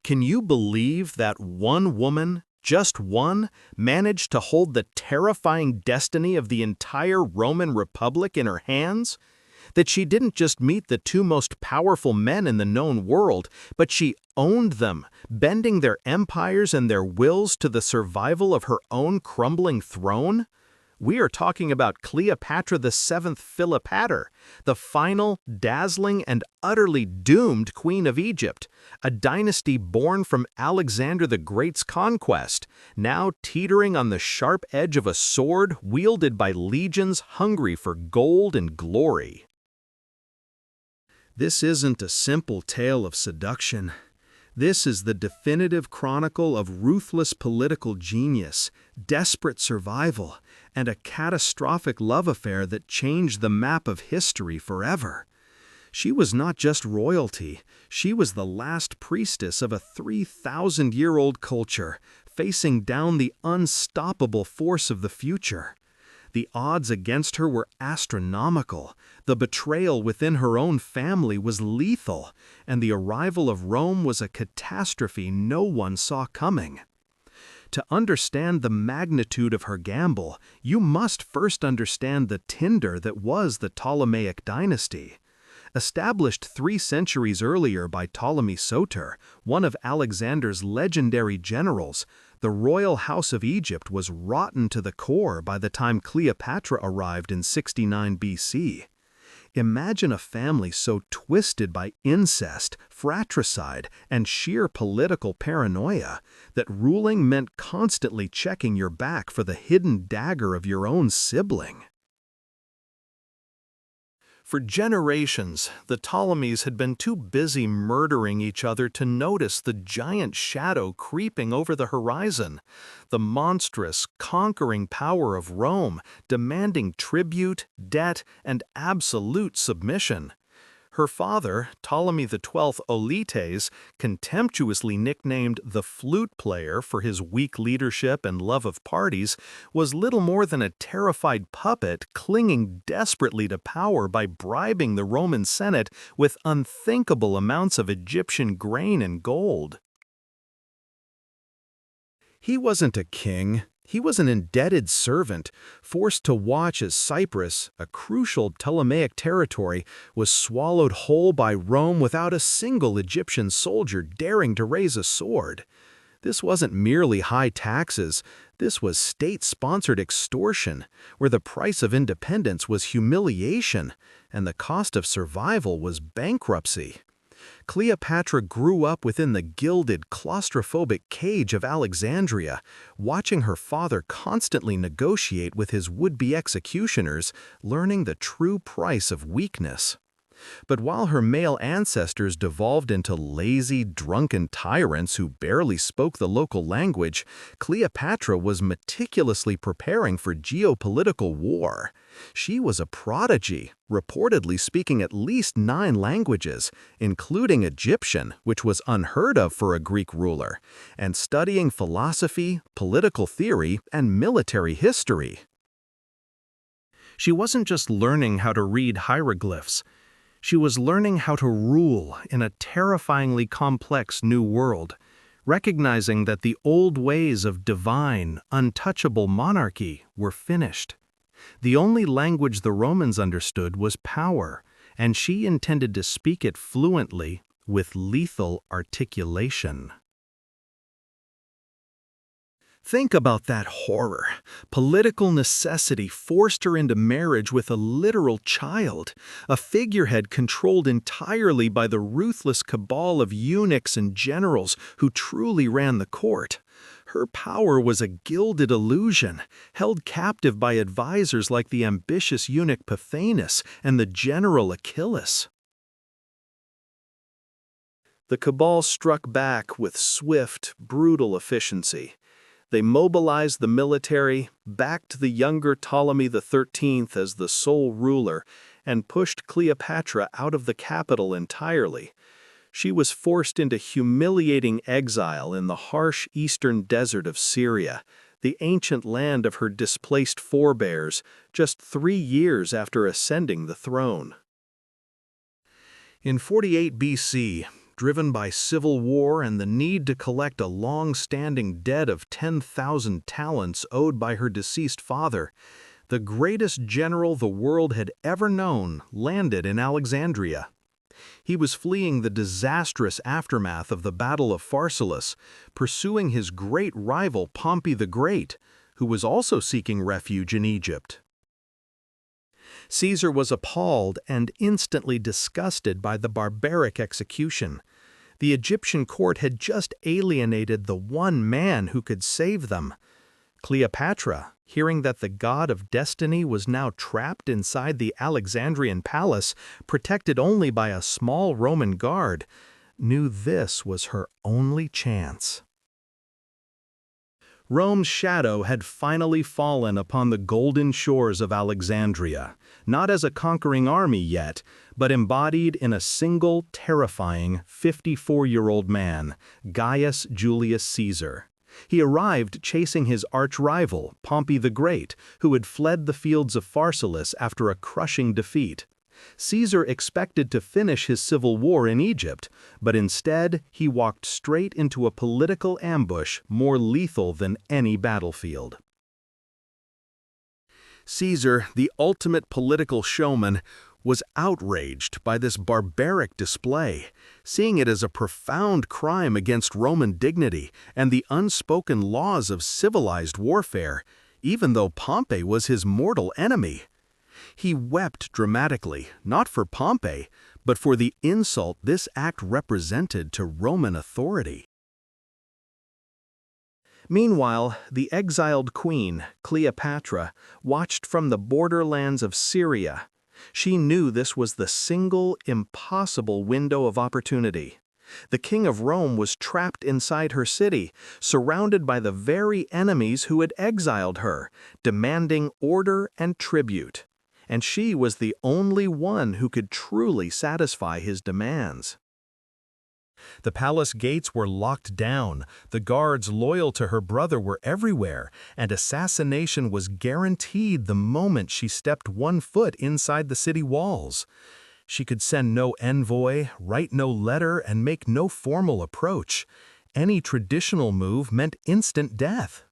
Can you believe that one woman, just one, managed to hold the terrifying destiny of the entire Roman Republic in her hands? That she didn't just meet the two most powerful men in the known world, but she owned them, bending their empires and their wills to the survival of her own crumbling throne? We are talking about Cleopatra VII Philopator, the final, dazzling, and utterly doomed queen of Egypt, a dynasty born from Alexander the Great's conquest, now teetering on the sharp edge of a sword wielded by legions hungry for gold and glory. This isn't a simple tale of seduction. This is the definitive chronicle of ruthless political genius, desperate survival, and a catastrophic love affair that changed the map of history forever. She was not just royalty, she was the last priestess of a 3,000-year-old culture, facing down the unstoppable force of the future. The odds against her were astronomical, the betrayal within her own family was lethal, and the arrival of Rome was a catastrophe no one saw coming. To understand the magnitude of her gamble, you must first understand the tinder that was the Ptolemaic dynasty. Established 3 centuries earlier by Ptolemy Soter, one of Alexander's legendary generals, the royal house of Egypt was rotten to the core by the time Cleopatra arrived in 69 BC. Imagine a family so twisted by incest, fratricide, and sheer political paranoia that ruling meant constantly checking your back for the hidden dagger of your own sibling. For generations, the Ptolemies had been too busy murdering each other to notice the giant shadow creeping over the horizon, the monstrous, conquering power of Rome demanding tribute, debt, and absolute submission. Her father, Ptolemy XII Auletes, contemptuously nicknamed the flute player for his weak leadership and love of parties, was little more than a terrified puppet clinging desperately to power by bribing the Roman Senate with unthinkable amounts of Egyptian grain and gold. He wasn't a king. He was an indebted servant, forced to watch as Cyprus, a crucial Ptolemaic territory, was swallowed whole by Rome without a single Egyptian soldier daring to raise a sword. This wasn't merely high taxes, this was state-sponsored extortion, where the price of independence was humiliation, and the cost of survival was bankruptcy. Cleopatra grew up within the gilded, claustrophobic cage of Alexandria, watching her father constantly negotiate with his would-be executioners, learning the true price of weakness. But while her male ancestors devolved into lazy, drunken tyrants who barely spoke the local language, Cleopatra was meticulously preparing for geopolitical war. She was a prodigy, reportedly speaking at least 9 languages, including Egyptian, which was unheard of for a Greek ruler, and studying philosophy, political theory, and military history. She wasn't just learning how to read hieroglyphs. She was learning how to rule in a terrifyingly complex new world, recognizing that the old ways of divine, untouchable monarchy were finished. The only language the Romans understood was power, and she intended to speak it fluently with lethal articulation. Think about that horror. Political necessity forced her into marriage with a literal child, a figurehead controlled entirely by the ruthless cabal of eunuchs and generals who truly ran the court. Her power was a gilded illusion, held captive by advisors like the ambitious eunuch Pothinus and the general Achilles. The cabal struck back with swift, brutal efficiency. They mobilized the military, backed the younger Ptolemy XIII as the sole ruler, and pushed Cleopatra out of the capital entirely. She was forced into humiliating exile in the harsh eastern desert of Syria, the ancient land of her displaced forebears, just 3 years after ascending the throne. In 48 BC, driven by civil war and the need to collect a long-standing debt of 10,000 talents owed by her deceased father, the greatest general the world had ever known landed in Alexandria. He was fleeing the disastrous aftermath of the Battle of Pharsalus, pursuing his great rival Pompey the Great, who was also seeking refuge in Egypt. Caesar was appalled and instantly disgusted by the barbaric execution. The Egyptian court had just alienated the one man who could save them. Cleopatra, hearing that the god of destiny was now trapped inside the Alexandrian palace, protected only by a small Roman guard, knew this was her only chance. Rome's shadow had finally fallen upon the golden shores of Alexandria, not as a conquering army yet, but embodied in a single, terrifying 54-year-old man, Gaius Julius Caesar. He arrived chasing his arch-rival, Pompey the Great, who had fled the fields of Pharsalus after a crushing defeat. Caesar expected to finish his civil war in Egypt, but instead he walked straight into a political ambush more lethal than any battlefield. Caesar, the ultimate political showman, was outraged by this barbaric display, seeing it as a profound crime against Roman dignity and the unspoken laws of civilized warfare, even though Pompey was his mortal enemy. He wept dramatically, not for Pompey, but for the insult this act represented to Roman authority. Meanwhile, the exiled queen, Cleopatra, watched from the borderlands of Syria. She knew this was the single, impossible window of opportunity. The king of Rome was trapped inside her city, surrounded by the very enemies who had exiled her, demanding order and tribute. And she was the only one who could truly satisfy his demands. The palace gates were locked down, the guards loyal to her brother were everywhere, and assassination was guaranteed the moment she stepped 1 foot inside the city walls. She could send no envoy, write no letter, and make no formal approach. Any traditional move meant instant death.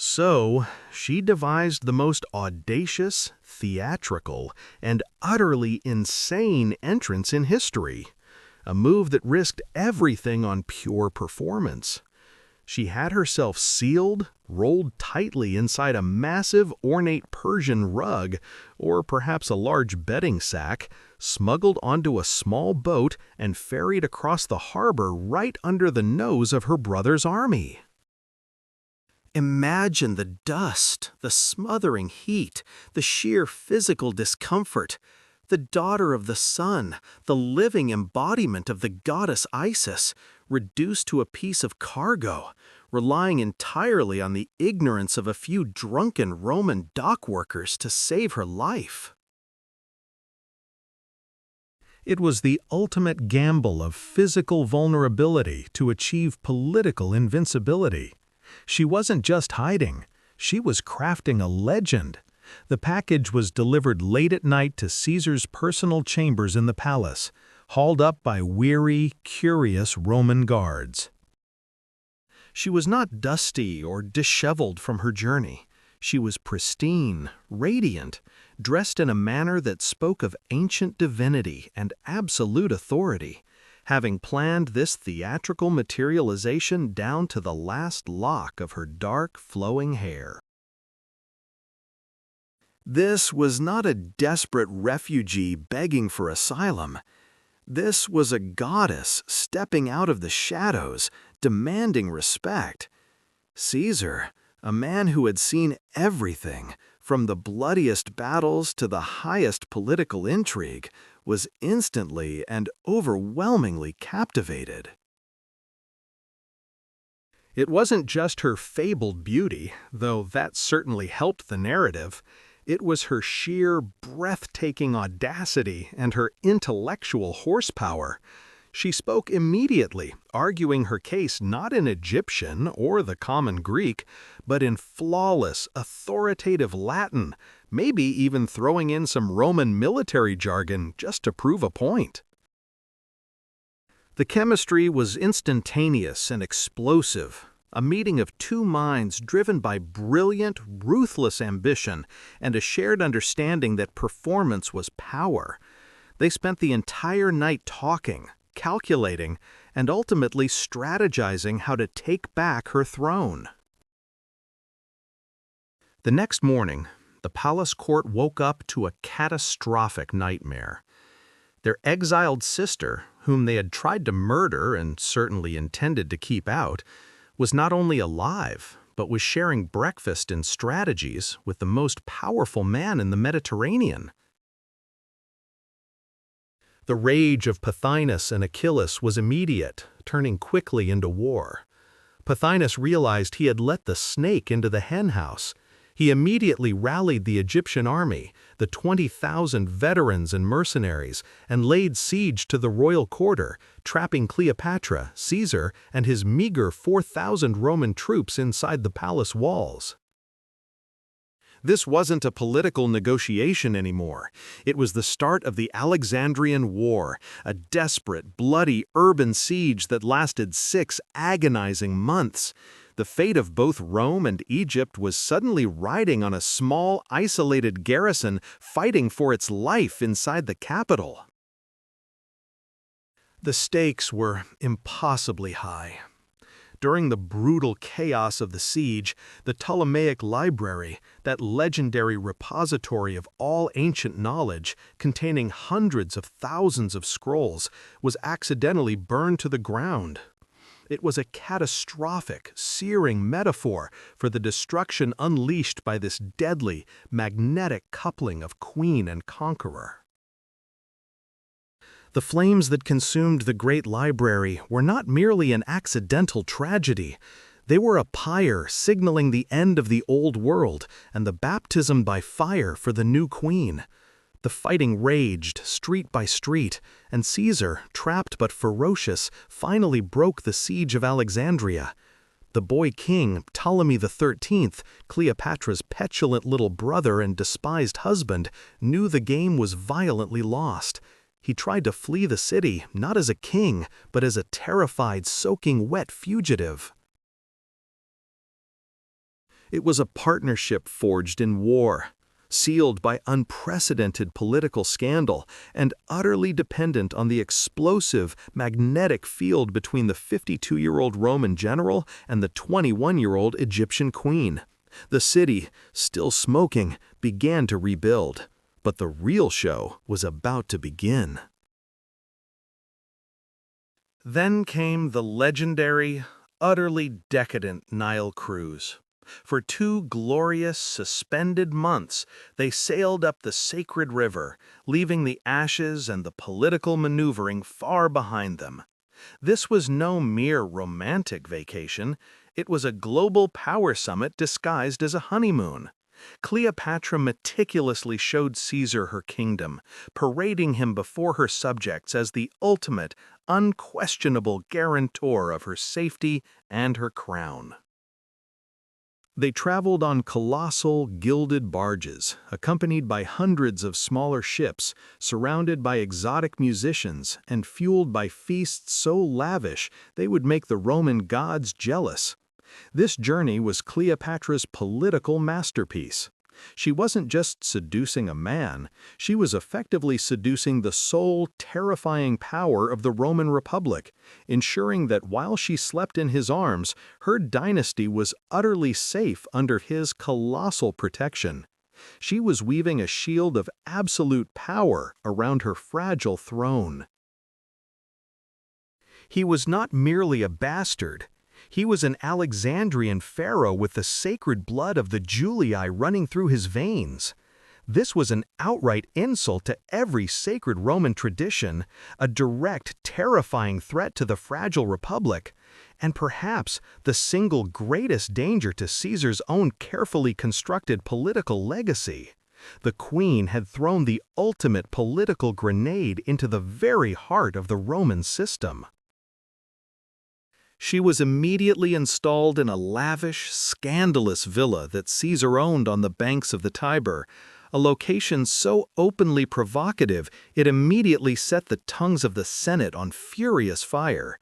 So, she devised the most audacious, theatrical, and utterly insane entrance in history. A move that risked everything on pure performance. She had herself sealed, rolled tightly inside a massive, ornate Persian rug, or perhaps a large bedding sack, smuggled onto a small boat and ferried across the harbor right under the nose of her brother's army. Imagine the dust, the smothering heat, the sheer physical discomfort. The daughter of the sun, the living embodiment of the goddess Isis, reduced to a piece of cargo, relying entirely on the ignorance of a few drunken Roman dock workers to save her life. It was the ultimate gamble of physical vulnerability to achieve political invincibility. She wasn't just hiding, she was crafting a legend. The package was delivered late at night to Caesar's personal chambers in the palace, hauled up by weary, curious Roman guards. She was not dusty or disheveled from her journey. She was pristine, radiant, dressed in a manner that spoke of ancient divinity and absolute authority, having planned this theatrical materialization down to the last lock of her dark, flowing hair. This was not a desperate refugee begging for asylum. This was a goddess stepping out of the shadows, demanding respect. Caesar, a man who had seen everything, from the bloodiest battles to the highest political intrigue, was instantly and overwhelmingly captivated. It wasn't just her fabled beauty, though that certainly helped the narrative. It was her sheer, breathtaking audacity and her intellectual horsepower. She spoke immediately, arguing her case not in Egyptian or the common Greek, but in flawless, authoritative Latin, maybe even throwing in some Roman military jargon just to prove a point. The chemistry was instantaneous and explosive, a meeting of two minds driven by brilliant, ruthless ambition and a shared understanding that performance was power. They spent the entire night talking, calculating, and ultimately strategizing how to take back her throne. The next morning, the palace court woke up to a catastrophic nightmare. Their exiled sister, whom they had tried to murder and certainly intended to keep out, was not only alive, but was sharing breakfast and strategies with the most powerful man in the Mediterranean. The rage of Pothinus and Achilles was immediate, turning quickly into war. Pothinus realized he had let the snake into the henhouse. He immediately rallied the Egyptian army, the 20,000 veterans and mercenaries, and laid siege to the royal quarter, trapping Cleopatra, Caesar, and his meager 4,000 Roman troops inside the palace walls. This wasn't a political negotiation anymore. It was the start of the Alexandrian War, a desperate, bloody urban siege that lasted 6 agonizing months. The fate of both Rome and Egypt was suddenly riding on a small, isolated garrison fighting for its life inside the capital. The stakes were impossibly high. During the brutal chaos of the siege, the Ptolemaic Library, that legendary repository of all ancient knowledge containing hundreds of thousands of scrolls, was accidentally burned to the ground. It was a catastrophic, searing metaphor for the destruction unleashed by this deadly, magnetic coupling of queen and conqueror. The flames that consumed the great library were not merely an accidental tragedy. They were a pyre signaling the end of the old world and the baptism by fire for the new queen. The fighting raged, street by street, and Caesar, trapped but ferocious, finally broke the siege of Alexandria. The boy king, Ptolemy XIII, Cleopatra's petulant little brother and despised husband, knew the game was violently lost. He tried to flee the city, not as a king, but as a terrified, soaking wet fugitive. It was a partnership forged in war, sealed by unprecedented political scandal, and utterly dependent on the explosive, magnetic field between the 52-year-old Roman general and the 21-year-old Egyptian queen. The city, still smoking, began to rebuild, but the real show was about to begin. Then came the legendary, utterly decadent Nile cruise. For 2 glorious, suspended months, they sailed up the sacred river, leaving the ashes and the political maneuvering far behind them. This was no mere romantic vacation. It was a global power summit disguised as a honeymoon. Cleopatra meticulously showed Caesar her kingdom, parading him before her subjects as the ultimate, unquestionable guarantor of her safety and her crown. They traveled on colossal, gilded barges, accompanied by hundreds of smaller ships, surrounded by exotic musicians, and fueled by feasts so lavish they would make the Roman gods jealous. This journey was Cleopatra's political masterpiece. She wasn't just seducing a man, she was effectively seducing the sole, terrifying power of the Roman Republic, ensuring that while she slept in his arms, her dynasty was utterly safe under his colossal protection. She was weaving a shield of absolute power around her fragile throne. He was not merely a bastard. He was an Alexandrian pharaoh with the sacred blood of the Julii running through his veins. This was an outright insult to every sacred Roman tradition, a direct, terrifying threat to the fragile republic, and perhaps the single greatest danger to Caesar's own carefully constructed political legacy. The queen had thrown the ultimate political grenade into the very heart of the Roman system. She was immediately installed in a lavish, scandalous villa that Caesar owned on the banks of the Tiber, a location so openly provocative it immediately set the tongues of the Senate on furious fire.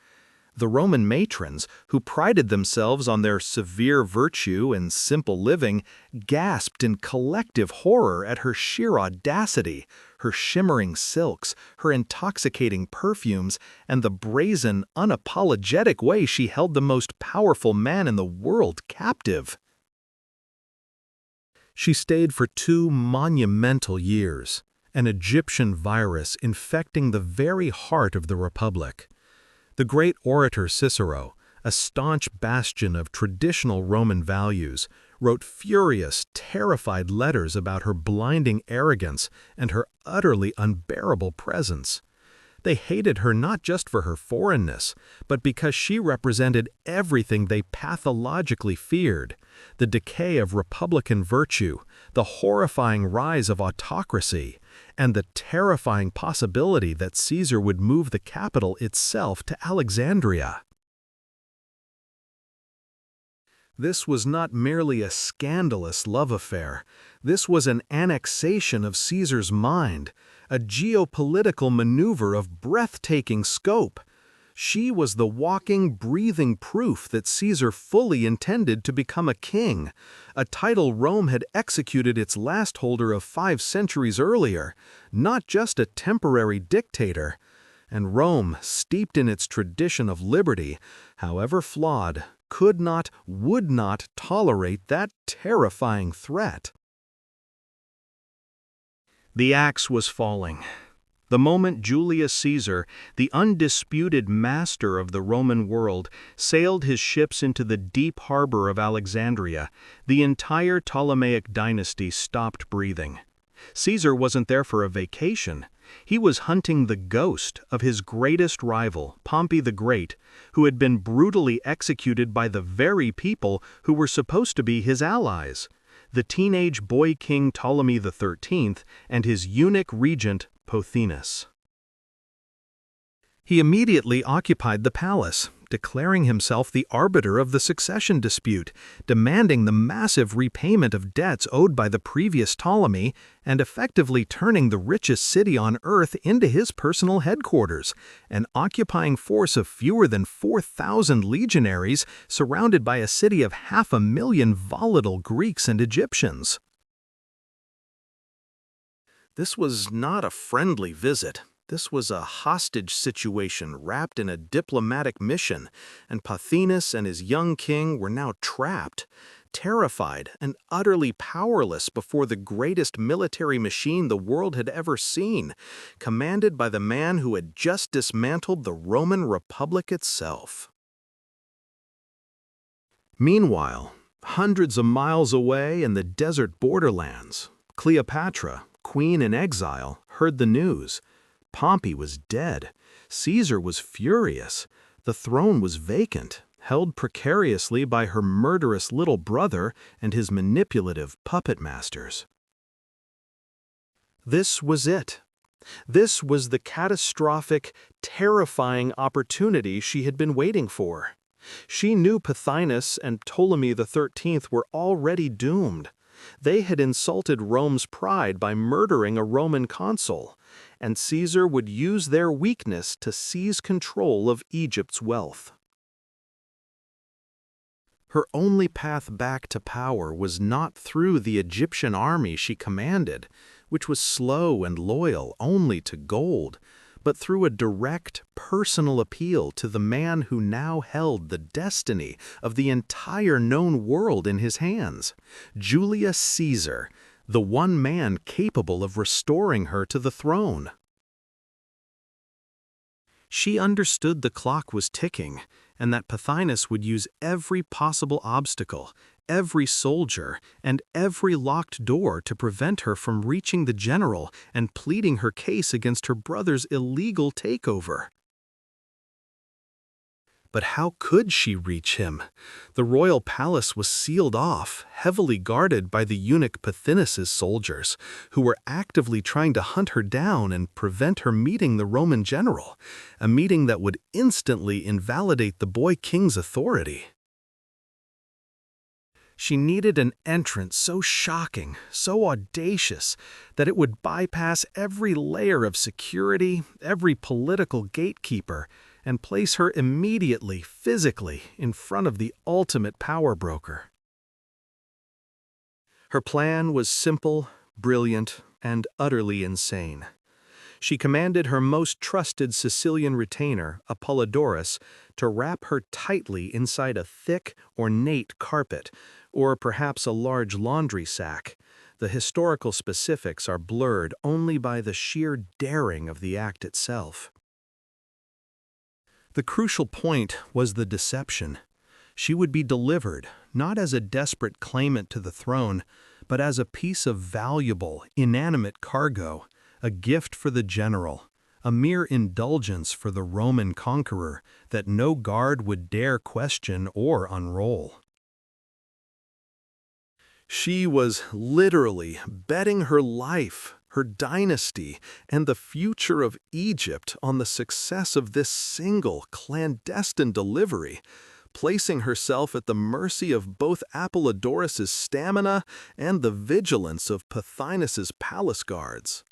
The Roman matrons, who prided themselves on their severe virtue and simple living, gasped in collective horror at her sheer audacity, her shimmering silks, her intoxicating perfumes, and the brazen, unapologetic way she held the most powerful man in the world captive. She stayed for 2 monumental years, an Egyptian virus infecting the very heart of the Republic. The great orator Cicero, a staunch bastion of traditional Roman values, wrote furious, terrified letters about her blinding arrogance and her utterly unbearable presence. They hated her not just for her foreignness, but because she represented everything they pathologically feared: the decay of republican virtue, the horrifying rise of autocracy, and the terrifying possibility that Caesar would move the capital itself to Alexandria. This was not merely a scandalous love affair. This was an annexation of Caesar's mind, a geopolitical maneuver of breathtaking scope. She was the walking, breathing proof that Caesar fully intended to become a king, a title Rome had executed its last holder of 5 centuries earlier, not just a temporary dictator. And Rome, steeped in its tradition of liberty, however flawed, could not, would not tolerate that terrifying threat. The axe was falling. The moment Julius Caesar, the undisputed master of the Roman world, sailed his ships into the deep harbor of Alexandria, the entire Ptolemaic dynasty stopped breathing. Caesar wasn't there for a vacation. He was hunting the ghost of his greatest rival, Pompey the Great, who had been brutally executed by the very people who were supposed to be his allies: the teenage boy king Ptolemy XIII and his eunuch regent Pothinus. He immediately occupied the palace, declaring himself the arbiter of the succession dispute, demanding the massive repayment of debts owed by the previous Ptolemy, and effectively turning the richest city on earth into his personal headquarters, an occupying force of fewer than 4,000 legionaries surrounded by a city of 500,000 volatile Greeks and Egyptians. This was not a friendly visit. This was a hostage situation wrapped in a diplomatic mission, and Pothinus and his young king were now trapped, terrified, and utterly powerless before the greatest military machine the world had ever seen, commanded by the man who had just dismantled the Roman Republic itself. Meanwhile, hundreds of miles away in the desert borderlands, Cleopatra, queen in exile, heard the news. Pompey was dead. Caesar was furious. The throne was vacant, held precariously by her murderous little brother and his manipulative puppet masters. This was it. This was the catastrophic, terrifying opportunity she had been waiting for. She knew Pothinus and Ptolemy XIII were already doomed. They had insulted Rome's pride by murdering a Roman consul, and Caesar would use their weakness to seize control of Egypt's wealth. Her only path back to power was not through the Egyptian army she commanded, which was slow and loyal only to gold, but through a direct, personal appeal to the man who now held the destiny of the entire known world in his hands, Julius Caesar, the one man capable of restoring her to the throne. She understood the clock was ticking, and that Pothinus would use every possible obstacle, every soldier, and every locked door to prevent her from reaching the general and pleading her case against her brother's illegal takeover. But how could she reach him? The royal palace was sealed off, heavily guarded by the eunuch Pothinus's soldiers, who were actively trying to hunt her down and prevent her meeting the Roman general, a meeting that would instantly invalidate the boy king's authority. She needed an entrance so shocking, so audacious, that it would bypass every layer of security, every political gatekeeper, and place her immediately, physically, in front of the ultimate power broker. Her plan was simple, brilliant, and utterly insane. She commanded her most trusted Sicilian retainer, Apollodorus, to wrap her tightly inside a thick, ornate carpet, or perhaps a large laundry sack. The historical specifics are blurred only by the sheer daring of the act itself. The crucial point was the deception. She would be delivered, not as a desperate claimant to the throne, but as a piece of valuable, inanimate cargo, a gift for the general, a mere indulgence for the Roman conqueror that no guard would dare question or unroll. She was literally betting her life, her dynasty, and the future of Egypt on the success of this single, clandestine delivery, placing herself at the mercy of both Apollodorus's stamina and the vigilance of Pothinus's palace guards.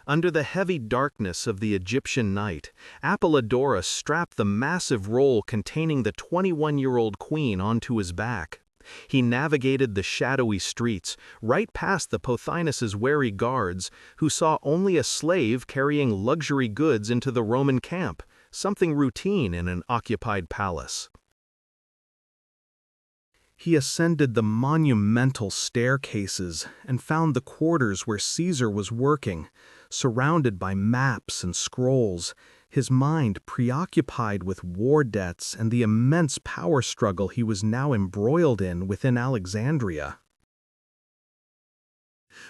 Under the heavy darkness of the Egyptian night, Apollodorus strapped the massive roll containing the 21-year-old queen onto his back. He navigated the shadowy streets, right past the Pothinus's wary guards, who saw only a slave carrying luxury goods into the Roman camp, something routine in an occupied palace. He ascended the monumental staircases and found the quarters where Caesar was working, surrounded by maps and scrolls, his mind preoccupied with war debts and the immense power struggle he was now embroiled in within Alexandria.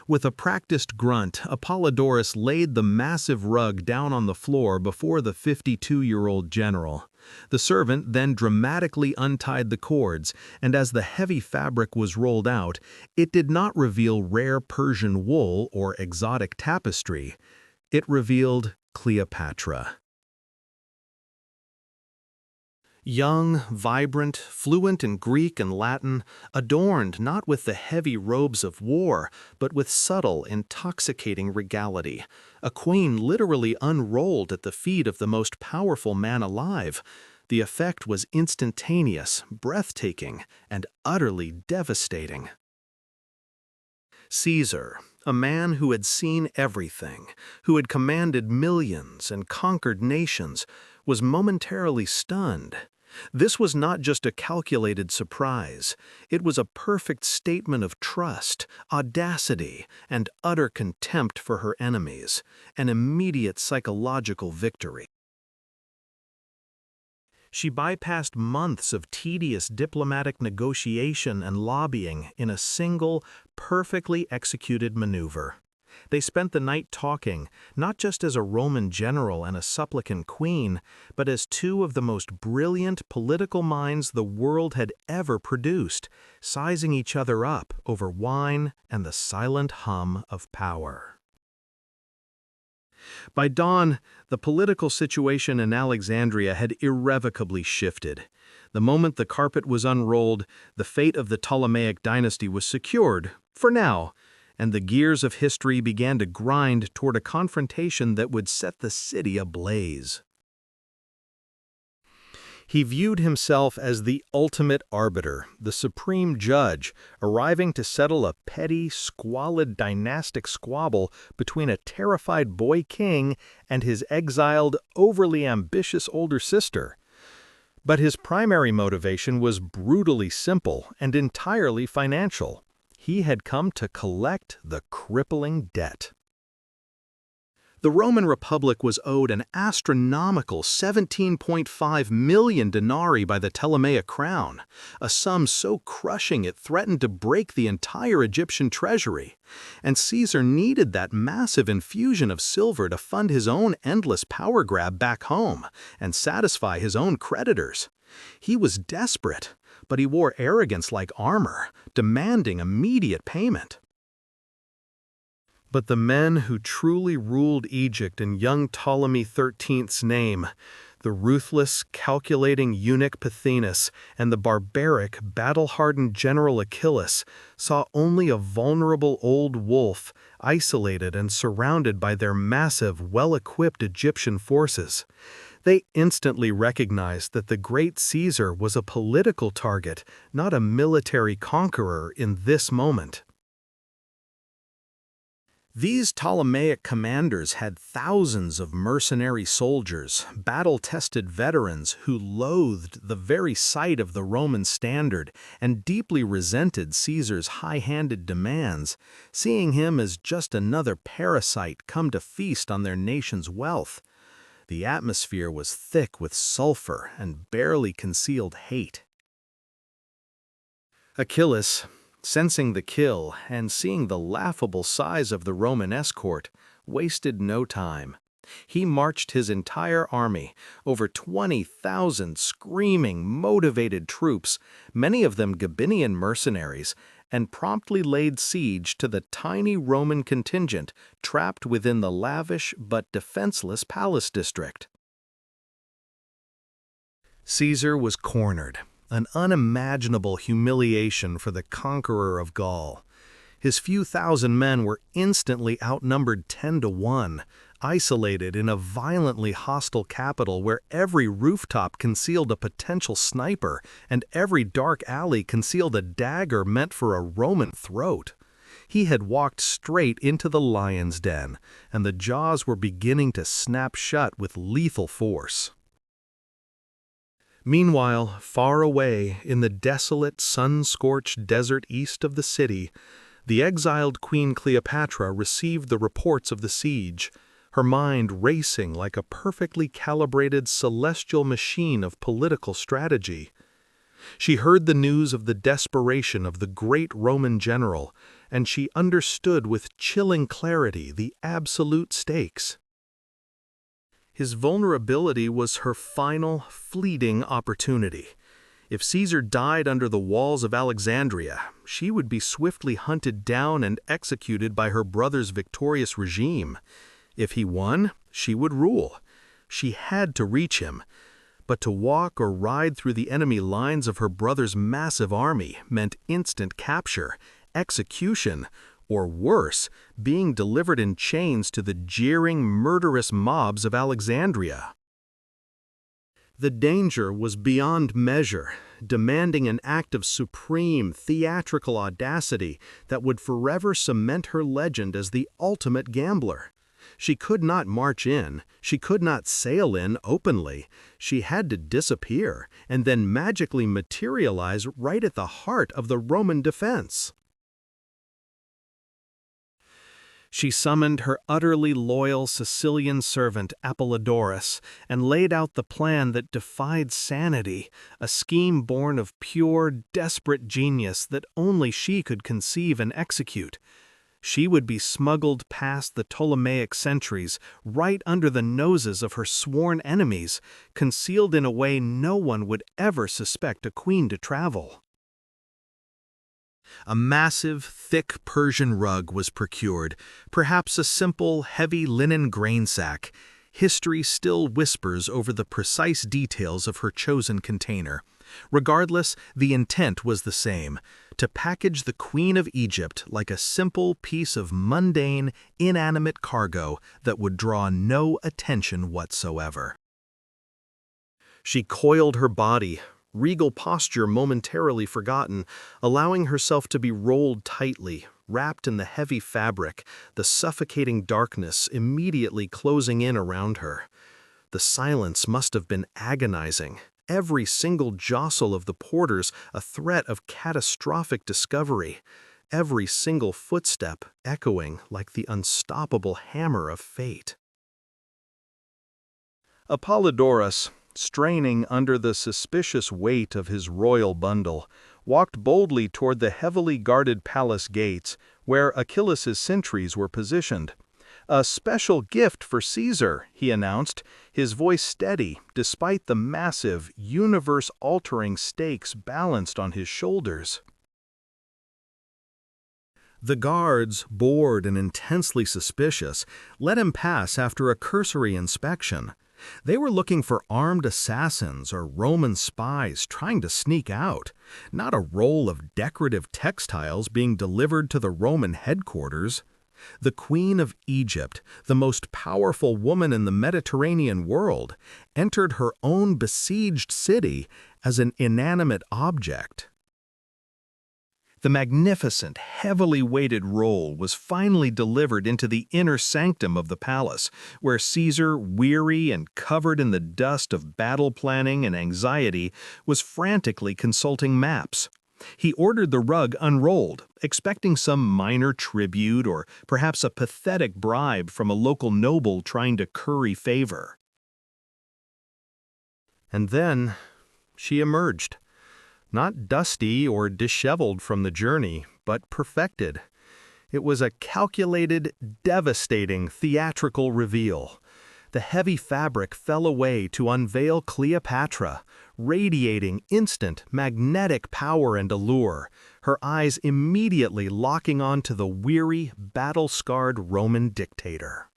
With a practiced grunt, Apollodorus laid the massive rug down on the floor before the 52-year-old general. The servant then dramatically untied the cords, and as the heavy fabric was rolled out, it did not reveal rare Persian wool or exotic tapestry. It revealed Cleopatra. Young, vibrant, fluent in Greek and Latin, adorned not with the heavy robes of war, but with subtle, intoxicating regality, a queen literally unrolled at the feet of the most powerful man alive. The effect was instantaneous, breathtaking, and utterly devastating. Caesar, a man who had seen everything, who had commanded millions and conquered nations, was momentarily stunned. This was not just a calculated surprise. It was a perfect statement of trust, audacity, and utter contempt for her enemies, an immediate psychological victory. She bypassed months of tedious diplomatic negotiation and lobbying in a single, perfectly executed maneuver. They spent the night talking, not just as a Roman general and a supplicant queen, but as two of the most brilliant political minds the world had ever produced, sizing each other up over wine and the silent hum of power. By dawn, the political situation in Alexandria had irrevocably shifted. The moment the carpet was unrolled, the fate of the Ptolemaic dynasty was secured, for now, and the gears of history began to grind toward a confrontation that would set the city ablaze. He viewed himself as the ultimate arbiter, the supreme judge, arriving to settle a petty, squalid dynastic squabble between a terrified boy king and his exiled, overly ambitious older sister. But his primary motivation was brutally simple and entirely financial. He had come to collect the crippling debt. The Roman Republic was owed an astronomical 17.5 million denarii by the Ptolemaic crown, a sum so crushing it threatened to break the entire Egyptian treasury. And Caesar needed that massive infusion of silver to fund his own endless power grab back home and satisfy his own creditors. He was desperate, but he wore arrogance like armor, demanding immediate payment. But the men who truly ruled Egypt in young Ptolemy XIII's name, The ruthless, calculating eunuch Pothinus and the barbaric, battle-hardened general Achilles saw only a vulnerable old wolf, isolated and surrounded by their massive, well-equipped Egyptian forces. They instantly recognized that the great Caesar was a political target, not a military conqueror in this moment. These Ptolemaic commanders had thousands of mercenary soldiers, battle-tested veterans who loathed the very sight of the Roman standard and deeply resented Caesar's high-handed demands, seeing him as just another parasite come to feast on their nation's wealth. The atmosphere was thick with sulfur and barely concealed hate. Achilles, sensing the kill and seeing the laughable size of the Roman escort, wasted no time. He marched his entire army, over 20,000 screaming, motivated troops, many of them Gabinian mercenaries, and promptly laid siege to the tiny Roman contingent trapped within the lavish but defenseless palace district. Caesar was cornered. An unimaginable humiliation for the conqueror of Gaul. His few thousand men were instantly outnumbered 10-1, isolated in a violently hostile capital where every rooftop concealed a potential sniper and every dark alley concealed a dagger meant for a Roman throat. He had walked straight into the lion's den, and the jaws were beginning to snap shut with lethal force. Meanwhile, far away, in the desolate, sun-scorched desert east of the city, the exiled Queen Cleopatra received the reports of the siege, her mind racing like a perfectly calibrated celestial machine of political strategy. She heard the news of the desperation of the great Roman general, and she understood with chilling clarity the absolute stakes. His vulnerability was her final, fleeting opportunity. If Caesar died under the walls of Alexandria, she would be swiftly hunted down and executed by her brother's victorious regime. If he won, she would rule. She had to reach him. But to walk or ride through the enemy lines of her brother's massive army meant instant capture, execution, or worse, being delivered in chains to the jeering, murderous mobs of Alexandria. The danger was beyond measure, demanding an act of supreme, theatrical audacity that would forever cement her legend as the ultimate gambler. She could not march in, she could not sail in openly. She had to disappear and then magically materialize right at the heart of the Roman defense. She summoned her utterly loyal Sicilian servant Apollodorus and laid out the plan that defied sanity, a scheme born of pure, desperate genius that only she could conceive and execute. She would be smuggled past the Ptolemaic sentries, right under the noses of her sworn enemies, concealed in a way no one would ever suspect a queen to travel. A massive, thick Persian rug was procured, perhaps a simple, heavy linen grain sack. History still whispers over the precise details of her chosen container. Regardless, the intent was the same: to package the Queen of Egypt like a simple piece of mundane, inanimate cargo that would draw no attention whatsoever. She coiled her body, regal posture momentarily forgotten, allowing herself to be rolled tightly, wrapped in the heavy fabric, the suffocating darkness immediately closing in around her. The silence must have been agonizing, every single jostle of the porters a threat of catastrophic discovery, every single footstep echoing like the unstoppable hammer of fate. Apollodorus, straining under the suspicious weight of his royal bundle, walked boldly toward the heavily guarded palace gates, where Achilles' sentries were positioned. "A special gift for Caesar," he announced, his voice steady despite the massive, universe-altering stakes balanced on his shoulders. The guards, bored and intensely suspicious, let him pass after a cursory inspection. They were looking for armed assassins or Roman spies trying to sneak out, not a roll of decorative textiles being delivered to the Roman headquarters. The Queen of Egypt, the most powerful woman in the Mediterranean world, entered her own besieged city as an inanimate object. The magnificent, heavily weighted roll was finally delivered into the inner sanctum of the palace, where Caesar, weary and covered in the dust of battle planning and anxiety, was frantically consulting maps. He ordered the rug unrolled, expecting some minor tribute or perhaps a pathetic bribe from a local noble trying to curry favor. And then she emerged. Not dusty or disheveled from the journey, but perfected. It was a calculated, devastating theatrical reveal. The heavy fabric fell away to unveil Cleopatra, radiating instant, magnetic power and allure, her eyes immediately locking onto the weary, battle-scarred Roman dictator.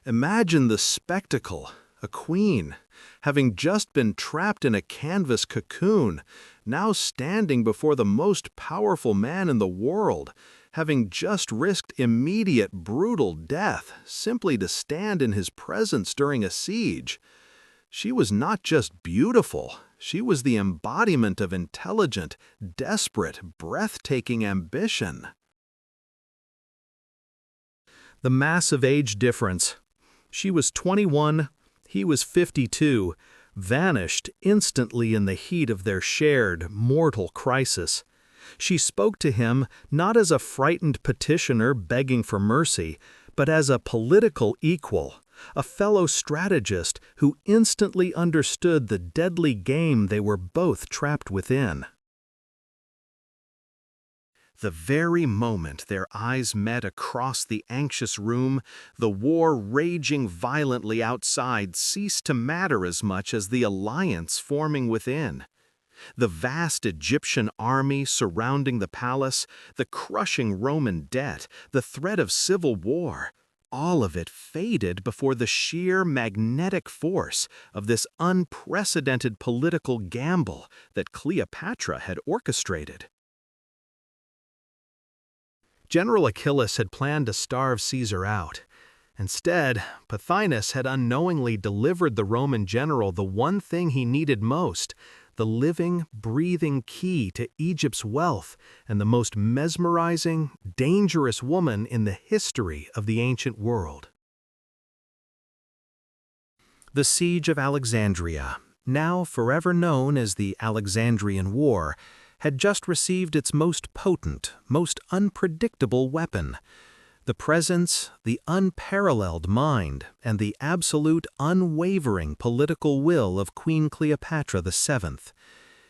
Imagine the spectacle. A queen, having just been trapped in a canvas cocoon, now standing before the most powerful man in the world, having just risked immediate brutal death simply to stand in his presence during a siege. She was not just beautiful, she was the embodiment of intelligent, desperate, breathtaking ambition. The massive age difference. She was 21, he was 52, vanished instantly in the heat of their shared, mortal crisis. She spoke to him not as a frightened petitioner begging for mercy, but as a political equal, a fellow strategist who instantly understood the deadly game they were both trapped within. The very moment their eyes met across the anxious room, the war raging violently outside ceased to matter as much as the alliance forming within. The vast Egyptian army surrounding the palace, the crushing Roman debt, the threat of civil war, all of it faded before the sheer magnetic force of this unprecedented political gamble that Cleopatra had orchestrated. General Achillas had planned to starve Caesar out. Instead, Pothinus had unknowingly delivered the Roman general the one thing he needed most, the living, breathing key to Egypt's wealth and the most mesmerizing, dangerous woman in the history of the ancient world. The Siege of Alexandria, now forever known as the Alexandrian War, had just received its most potent, most unpredictable weapon. The presence, the unparalleled mind, and the absolute unwavering political will of Queen Cleopatra VII.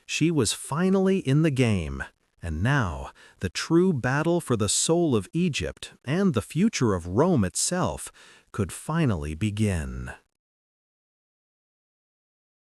She was finally in the game, and now the true battle for the soul of Egypt and the future of Rome itself could finally begin.